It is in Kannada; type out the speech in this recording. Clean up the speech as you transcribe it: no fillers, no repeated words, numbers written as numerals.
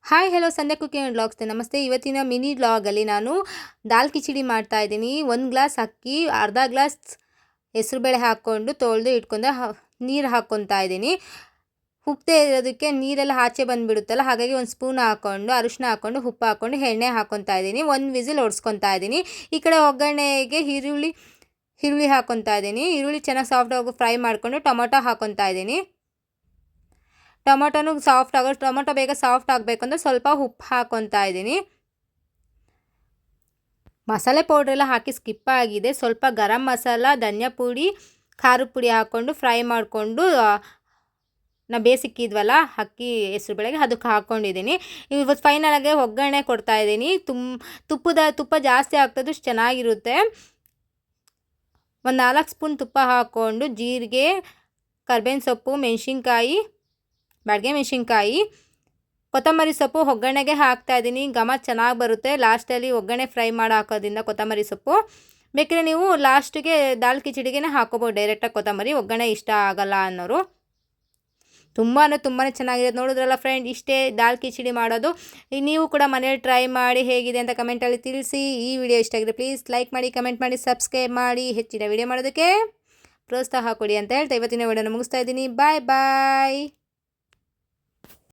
Hi hello Sandhya cooking and vlogs ನಮಸ್ತೆ. ಇವತ್ತಿನ ಮಿನಿ ವ್ಲಾಗಲ್ಲಿ ನಾನು ದಾಲ್ ಕಿಚಡಿ ಮಾಡ್ತಾ ಇದ್ದೀನಿ. 1 ಗ್ಲಾಸ್ ಅಕ್ಕಿ, ಅರ್ಧ ಗ್ಲಾಸ್ ಹೆಸರುಬೇಳೆ ಹಾಕ್ಕೊಂಡು ತೊಳೆದು ಇಟ್ಕೊಂಡು ನೀರು ಹಾಕ್ಕೊತಾ ಇದ್ದೀನಿ. ಉಪ್ಪೇ ಇರೋದಕ್ಕೆ ನೀರೆಲ್ಲ ಆಚೆ ಬಂದುಬಿಡುತ್ತಲ್ಲ, ಹಾಗಾಗಿ ಒಂದು ಸ್ಪೂನ್ ಹಾಕ್ಕೊಂಡು ಅರಿಶಿನ ಹಾಕ್ಕೊಂಡು ಉಪ್ಪು ಹಾಕ್ಕೊಂಡು ಎಣ್ಣೆ ಹಾಕ್ಕೊತಾ ಇದ್ದೀನಿ. 1 ವಿಸಿಲ್ ಹೊಡ್ಸ್ಕೊತಾ ಇದ್ದೀನಿ. ಈ ಕಡೆ ಒಗ್ಗರಣೆಗೆ ಈರುಳ್ಳಿ ಹಾಕ್ಕೊತಾ ಇದ್ದೀನಿ. ಈರುಳ್ಳಿ ಚೆನ್ನಾಗಿ ಸಾಫ್ಟಾಗಿ ಫ್ರೈ ಮಾಡಿಕೊಂಡು ಟೊಮೊಟೊ ಹಾಕ್ಕೊತಾ ಇದ್ದೀನಿ. ಟೊಮೊಟೊನು ಟೊಮೊಟೊ ಬೇಗ ಸಾಫ್ಟ್ ಆಗಬೇಕಂದ್ರೆ ಸ್ವಲ್ಪ ಉಪ್ಪು ಹಾಕ್ಕೊತಾ ಇದ್ದೀನಿ. ಮಸಾಲೆ ಪೌಡ್ರೆಲ್ಲ ಹಾಕಿ ಸ್ಕಿಪ್ ಆಗಿದೆ. ಸ್ವಲ್ಪ ಗರಂ ಮಸಾಲ, ಧನಿಯಾ ಪುಡಿ, ಖಾರದ ಪುಡಿ ಹಾಕ್ಕೊಂಡು ಫ್ರೈ ಮಾಡಿಕೊಂಡು ನಾ ಬೇಯಿಸಿಕ್ಕಿದ್ವಲ್ಲ ಅಕ್ಕಿ ಹೆಸರುಬೇಳೆಗೆ ಅದಕ್ಕೆ ಹಾಕ್ಕೊಂಡಿದ್ದೀನಿ. ಇವತ್ತು ಫೈನಲಾಗಿ ಒಗ್ಗರಣೆ ಕೊಡ್ತಾ ಇದ್ದೀನಿ. ತುಪ್ಪ ಜಾಸ್ತಿ ಹಾಕಿದ್ರೆ ಚೆನ್ನಾಗಿರುತ್ತೆ. ಒಂದು 4 ಸ್ಪೂನ್ ತುಪ್ಪ ಹಾಕ್ಕೊಂಡು ಜೀರಿಗೆ, ಕರ್ಬೇವಿನ ಸೊಪ್ಪು, ಬ್ಯಾಡಗಿ ಮೆಣಸಿನ್ಕಾಯಿ, ಕೊತ್ತಂಬರಿ ಸೊಪ್ಪು ಒಗ್ಗರಣೆಗೆ ಹಾಕ್ತಾಯಿದ್ದೀನಿ. ಘಮ ಚೆನ್ನಾಗಿ ಬರುತ್ತೆ. ಲಾಸ್ಟಲ್ಲಿ ಒಗ್ಗರಣೆ ಫ್ರೈ ಮಾಡಿ ಹಾಕೋದ್ರಿಂದ ಕೊತ್ತಂಬರಿ ಸೊಪ್ಪು ಬೇಕಿದ್ರೆ ನೀವು ಲಾಸ್ಟಿಗೆ ದಾಲ್ ಕಿಚಡಿಗೆ ಹಾಕೋಬೋದು ಡೈರೆಕ್ಟಾಗಿ. ಕೊತ್ತಂಬರಿ ಒಗ್ಗರಣೆ ಇಷ್ಟ ಆಗಲ್ಲ ಅನ್ನೋರು. ತುಂಬಾ ಚೆನ್ನಾಗಿರುತ್ತೆ. ನೋಡಿದ್ರಲ್ಲ ಫ್ರೆಂಡ್, ಇಷ್ಟೇ ದಾಲ್ ಕಿಚಡಿ ಮಾಡೋದು. ನೀವು ಕೂಡ ಮನೇಲಿ ಟ್ರೈ ಮಾಡಿ ಹೇಗಿದೆ ಅಂತ ಕಮೆಂಟಲ್ಲಿ ತಿಳಿಸಿ. ಈ ವಿಡಿಯೋ ಇಷ್ಟ ಆಗಿದೆ ಪ್ಲೀಸ್ ಲೈಕ್ ಮಾಡಿ, ಕಮೆಂಟ್ ಮಾಡಿ, ಸಬ್ಸ್ಕ್ರೈಬ್ ಮಾಡಿ. ಹೆಚ್ಚಿನ ವಿಡಿಯೋ ಮಾಡೋದಕ್ಕೆ ಪ್ರೋತ್ಸಾಹ ಕೊಡಿ ಅಂತ ಹೇಳ್ತಾ ಇವತ್ತಿನ ವಿಡಿಯೋನ ಮುಗಿಸ್ತಾ ಇದ್ದೀನಿ. ಬಾಯ್ ಬಾಯ್.